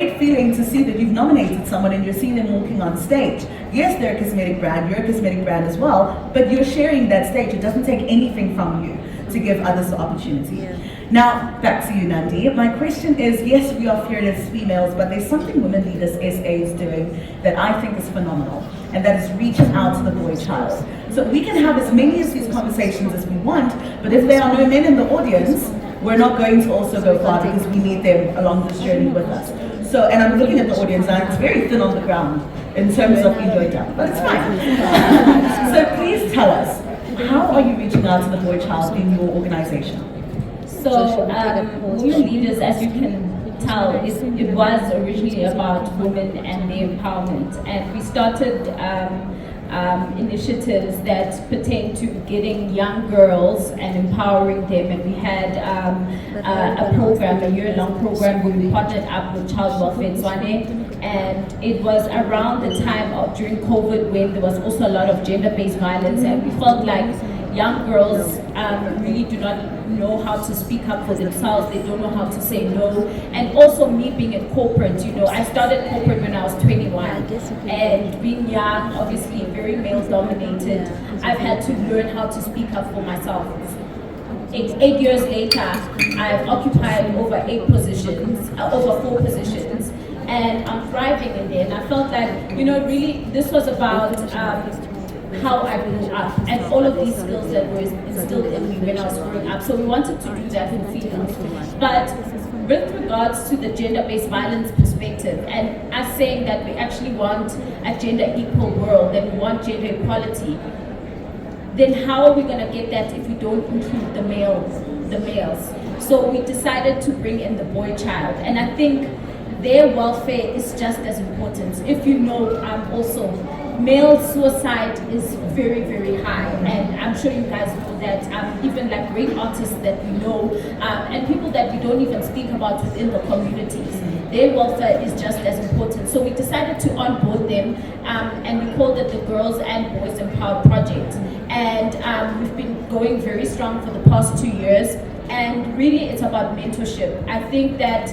great feeling to see that you've nominated someone and you're seeing them walking on stage. Yes, they're a cosmetic brand, you're a cosmetic brand as well, but you're sharing that stage. It doesn't take anything from you to give others the opportunity. Now, back to you, Nandi. My question is, yes, we are fearless females, but there's something Women Leaders SA is doing that I think is phenomenal, and that is reaching out to the boy child. So we can have as many of these conversations as we want, but if there are no men in the audience, we're not going to also go far because we need them along this journey with us. So, and I'm looking at the audience and it's very thin on the ground in terms of enjoy time, but it's fine. So please tell us, how are you reaching out to the boy child in your organization? So, Women Leaders, as you can tell, it was originally about women and their empowerment, and we started initiatives that pertain to getting young girls and empowering them, and we had a program, a year-long program where we partnered up with Child Welfare Tshwane, and it was around the time of during COVID when there was also a lot of gender-based violence, and we felt like young girls really do not know how to speak up for themselves. They don't know how to say no. And also me being in corporate, you know, I started corporate when I was 21. And being young, obviously very male dominated, I've had to learn how to speak up for myself. Eight years later, I've occupied over 8 positions, over 4 positions, and I'm thriving in there. And I felt like, you know, really this was about how I grew up and all of these skills that were instilled in me when I was growing up. So we wanted to do that for females. But with regards to the gender-based violence perspective, and us saying that we actually want a gender equal world, that we want gender equality, then how are we going to get that if we don't include the males? So we decided to bring in the boy child, and I think their welfare is just as important. If you know, also male suicide is very, very high, and I'm sure you guys know that even like great artists that we know and people that we don't even speak about within the communities, their welfare is just as important. So we decided to onboard them, and we called it the Girls and Boys Empowered Project, and we've been going very strong for the past 2 years, and really it's about mentorship. I think that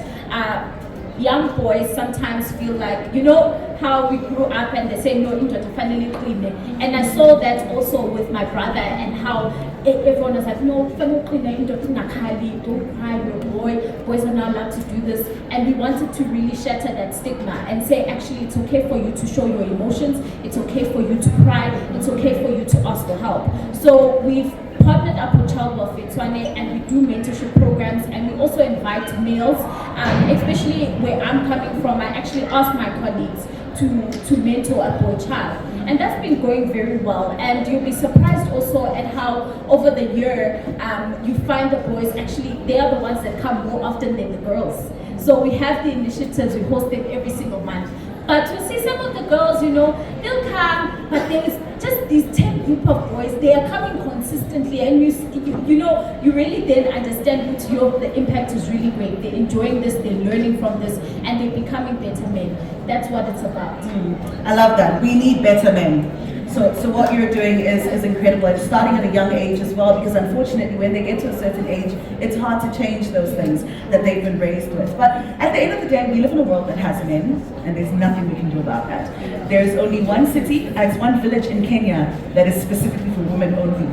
young boys sometimes feel like, you know how we grew up and they say no into family clean, and I saw that also with my brother, and how everyone was like, no, family clean into don't cry, your boys are not allowed to do this. And we wanted to really shatter that stigma and say, actually it's okay for you to show your emotions, it's okay for you to cry, it's okay for you to ask for help. So we've partnered up with Child Welfare Tshwane, and we do mentorship programs, and we also invite males, especially where I'm coming from. I actually ask my colleagues to mentor a boy child, and that's been going very well. And you'll be surprised also at how over the year you find the boys actually, they are the ones that come more often than the girls. So we have the initiatives, we host them every single month. But you see some of the girls, you know, they'll come, but there's just these 10 group of boys, they are coming consistently, and you know, you really then understand with the impact is really great. They're enjoying this, they're learning from this, and they're becoming better men. That's what it's about. I love that. We need better men. So what you're doing is incredible. It's starting at a young age as well, because unfortunately when they get to a certain age, it's hard to change those things that they've been raised with. But at the end of the day, we live in a world that has men, and there's nothing we can do about that. There's only one city, it's one village in Kenya that is specifically for women only.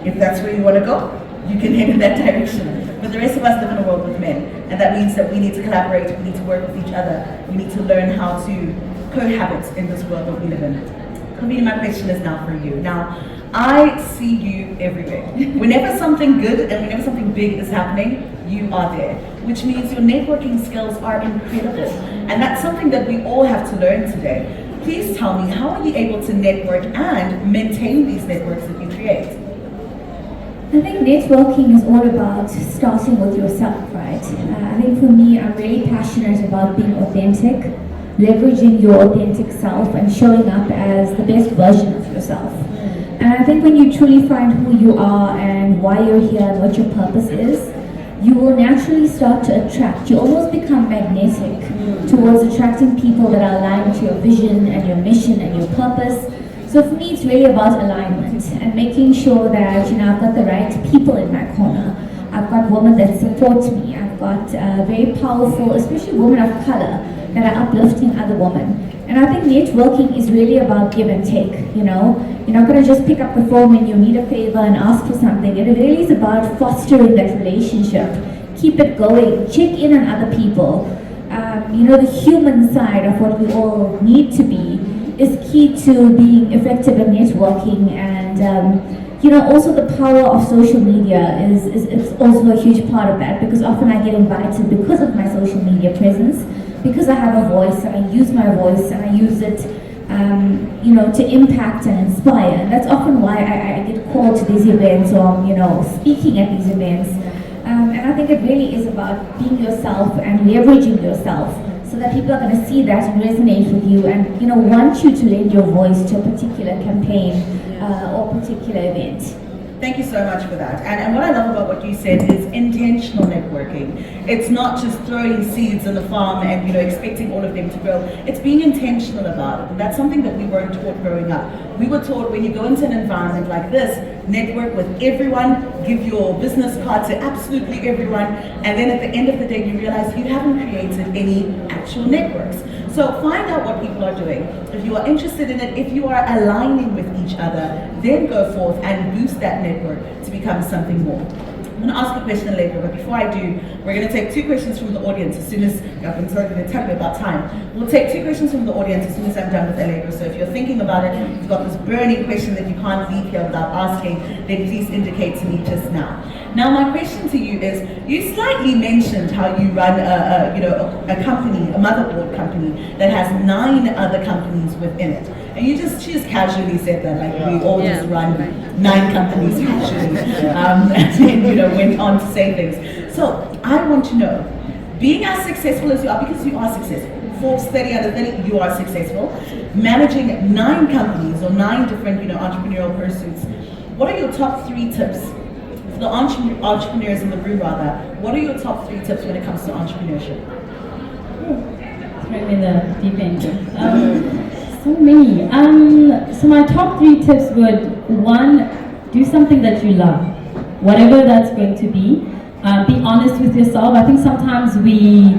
If that's where you want to go, you can head in that direction. But the rest of us live in a world with men, and that means that we need to collaborate, we need to work with each other, we need to learn how to cohabit in this world that we live in. Kamini, my question is now for you. Now, I see you everywhere. Whenever something good and whenever something big is happening, you are there, which means your networking skills are incredible. And that's something that we all have to learn today. Please tell me, how are you able to network and maintain these networks that you create? I think networking is all about starting with yourself, right? I think for me, I'm really passionate about being authentic, leveraging your authentic self and showing up as the best version of yourself. And I think when you truly find who you are and why you're here and what your purpose is, you will naturally start to attract. You almost become magnetic towards attracting people that are aligned to your vision and your mission and your purpose. So for me, it's really about alignment and making sure that, you know, I've got the right people in my corner. I've got women that support me. I've got very powerful, especially women of color, that uplifting other women. And I think networking is really about give and take, you know. You're not going to just pick up the phone when you need a favor and ask for something. It really is about fostering that relationship. Keep it going. Check in on other people. You know, the human side of what we all need to be is key to being effective in networking. And you know, also the power of social media is also a huge part of that, because often I get invited because of my social media presence, because I have a voice and I use my voice and I use it you know, to impact and inspire. And that's often why I get called to these events, or, you know, speaking at these events. And I think it really is about being yourself and leveraging yourself, so that people are going to see that and resonate with you, and, you know, want you to lend your voice to a particular campaign or particular event. Thank you so much for that. And what I love about what you said is intentional networking. It's not just throwing seeds in the farm and, you know, expecting all of them to grow. It's being intentional about it. And that's something that we weren't taught growing up. We were taught when you go into an environment like this, network with everyone, give your business card to absolutely everyone, and then at the end of the day you realize you haven't created any actual networks. So find out what people are doing. If you are interested in it, if you are aligning with each other, then go forth and boost that network to become something more. I'm going to ask a question later, but before I do, we're going to take 2 questions from the audience as soon as, I've been talking to tell you about time. We'll take 2 questions from the audience as soon as I'm done with Allegra. So if you're thinking about it, if you've got this burning question that you can't leave here without asking, then please indicate to me just now. Now my question to you is, you slightly mentioned how you run a company, a motherboard company that has 9 other companies within it. And she just casually said that, like, we all just run 9 companies casually, and then, you know, went on to say things. So I want to know, being as successful as you are, because you are successful, Forbes 30 under 30, you are successful, managing 9 companies or 9 different, you know, entrepreneurial pursuits. What are your top 3 tips? For the entrepreneurs in the room, rather, what are your top 3 tips when it comes to entrepreneurship? Throw me in the deep end. So many. So my top 3 tips would: 1, do something that you love, whatever that's going to be. Be honest with yourself. I think sometimes we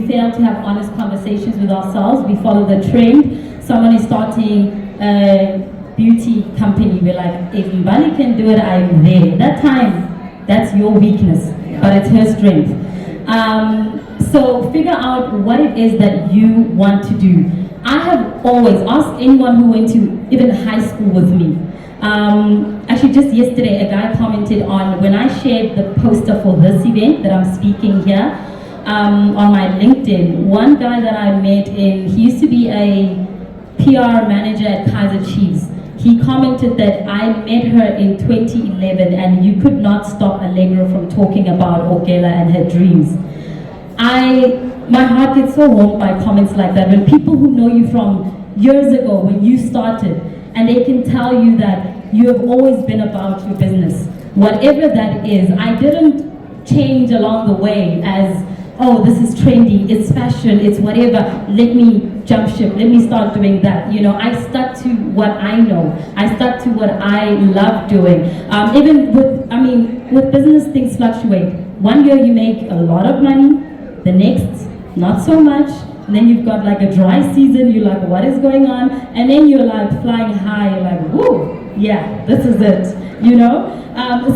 fail to have honest conversations with ourselves. We follow the trend. Someone is starting a beauty company. We're like, if Mbali can do it, I'm there. That time, that's your weakness, but it's her strength. So figure out what it is that you want to do. I have always asked anyone who went to even high school with me. Actually, just yesterday, a guy commented on when I shared the poster for this event that I'm speaking here on my LinkedIn. One guy that I met he used to be a PR manager at Kaiser Chiefs. He commented that I met her in 2011 and you could not stop Allegra from talking about Ogela and her dreams. My heart gets so warmed by comments like that, when people who know you from years ago when you started, and they can tell you that you have always been about your business, whatever that is. I didn't change along the way as, oh, this is trendy, it's fashion, it's whatever, let me jump ship, let me start doing that. You know, I stuck to what I know. I stuck to what I love doing. Even with business, things fluctuate. One year you make a lot of money, the next, not so much. And then you've got like a dry season, you're like, what is going on? And then you're like flying high, you're like, whoa, yeah, this is it, you know?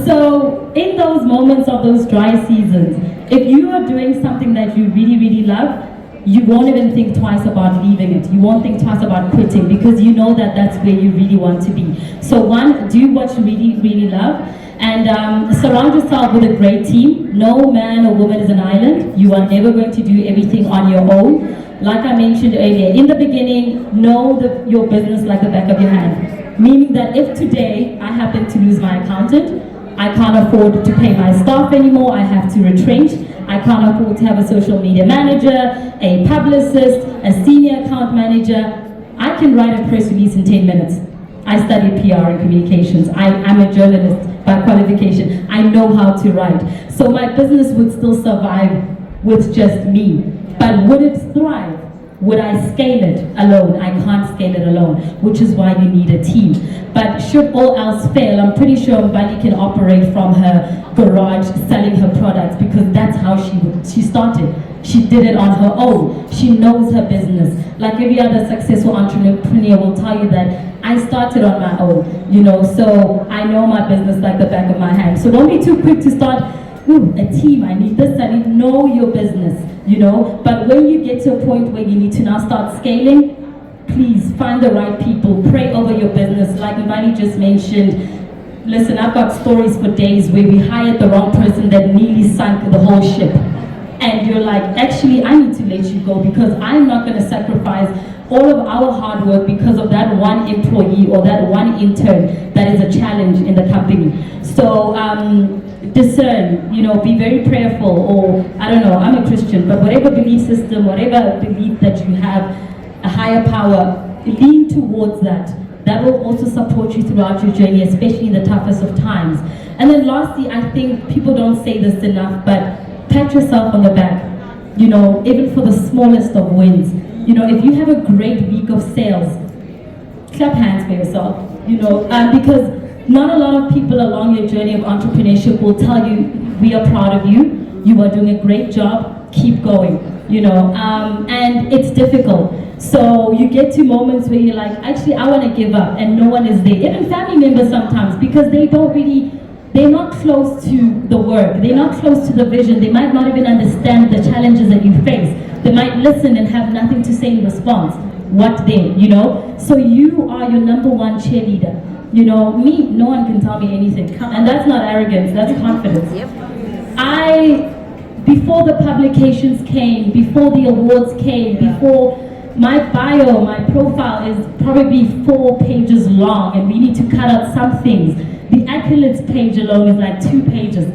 So in those moments of those dry seasons, if you are doing something that you really, really love, you won't even think twice about leaving it. You won't think twice about quitting, because you know that that's where you really want to be. So 1, do what you really, really love. And surround yourself with a great team. No man or woman is an island. You are never going to do everything on your own. Like I mentioned earlier, in the beginning, know your business like the back of your hand. Meaning that if today I happen to lose my accountant, I can't afford to pay my staff anymore, I have to retrench. I can't afford to have a social media manager, a publicist, a senior account manager. I can write a press release in 10 minutes. I studied PR and communications. I'm a journalist by qualification. I know how to write. So my business would still survive with just me. But would it thrive? Would I scale it alone? I can't scale it alone, which is why you need a team. But should all else fail, I'm pretty sure Mbali can operate from her garage selling her products, because that's how she started. She did it on her own. She knows her business. Like every other successful entrepreneur will tell you that I started on my own, you know, so I know my business like the back of my hand. So don't be too quick to start, ooh, a team, I need this, I need to know your business, you know. But when you get to a point where you need to now start scaling, please find the right people, pray over your business. Like Imani just mentioned, listen, I've got stories for days where we hired the wrong person that nearly sank the whole ship. And you're like, actually, I need to let you go because I'm not going to sacrifice all of our hard work because of that one employee or that one intern that is a challenge in the company. So discern, you know, be very prayerful, or I don't know, I'm a Christian, but whatever belief system, whatever belief that you have, a higher power, lean towards that. That will also support you throughout your journey, especially in the toughest of times. And then lastly, I think people don't say this enough, but pat yourself on the back, you know, even for the smallest of wins. You know, if you have a great week of sales, clap hands for yourself, you know, because not a lot of people along your journey of entrepreneurship will tell you, we are proud of you, you are doing a great job, keep going, you know, and it's difficult. So you get to moments where you're like, actually, I want to give up, and no one is there. Even family members sometimes, because they don't really, they're not close to the work, they're not close to the vision, they might not even understand the challenges that you face. They might listen and have nothing to say in response. What then, you know? So you are your number one cheerleader. You know, me, no one can tell me anything. And that's not arrogance, that's confidence. Before the publications came, before the awards came, before my bio, my profile is probably 4 pages long, and we need to cut out some things. The accolades page alone is like 2 pages.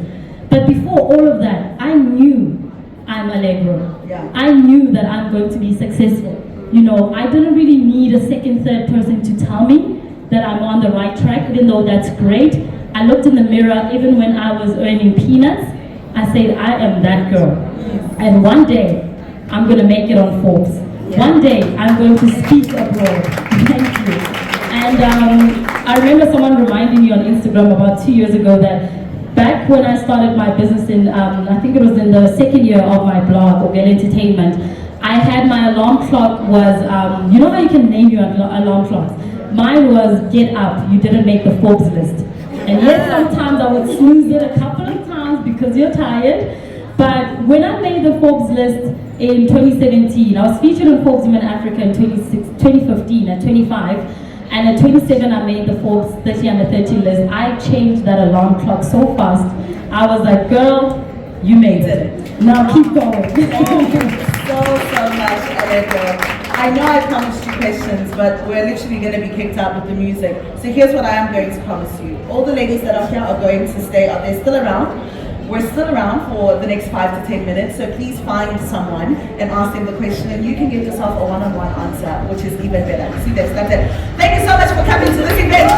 But before all of that, I knew I'm Allegro. I knew that I'm going to be successful. You know, I didn't really need a second, third person to tell me that I'm on the right track, even though that's great. I looked in the mirror, even when I was earning peanuts, I said, I am that girl. And one day, I'm going to make it on Forbes. One day, I'm going to speak abroad. Thank you. And I remember someone reminding me on Instagram about 2 years ago that back when I started my business in, I think it was in the 2nd year of my blog, Ogel Entertainment, I had my alarm clock was, you know how you can name your alarm clocks? Mine was, get up, you didn't make the Forbes list. And yes, sometimes I would snooze it a couple of times because you're tired. But when I made the Forbes list in 2017, I was featured in Forbes Women Africa in 2015 at 25. And at 27, I made the Forbes 30 under 30 list. I changed that alarm clock so fast. I was like, girl, you made it. Now keep going. Thank you so much, Allegro. I know I promised you questions, but we're literally going to be kicked out with the music. So here's what I am going to promise you. All the ladies that are here are going to stay. Are they still around? We're still around for the next 5 to 10 minutes, so please find someone and ask them the question, and you can give yourself a one-on-one answer, which is even better. See, that's it. Thank you so much for coming to this event.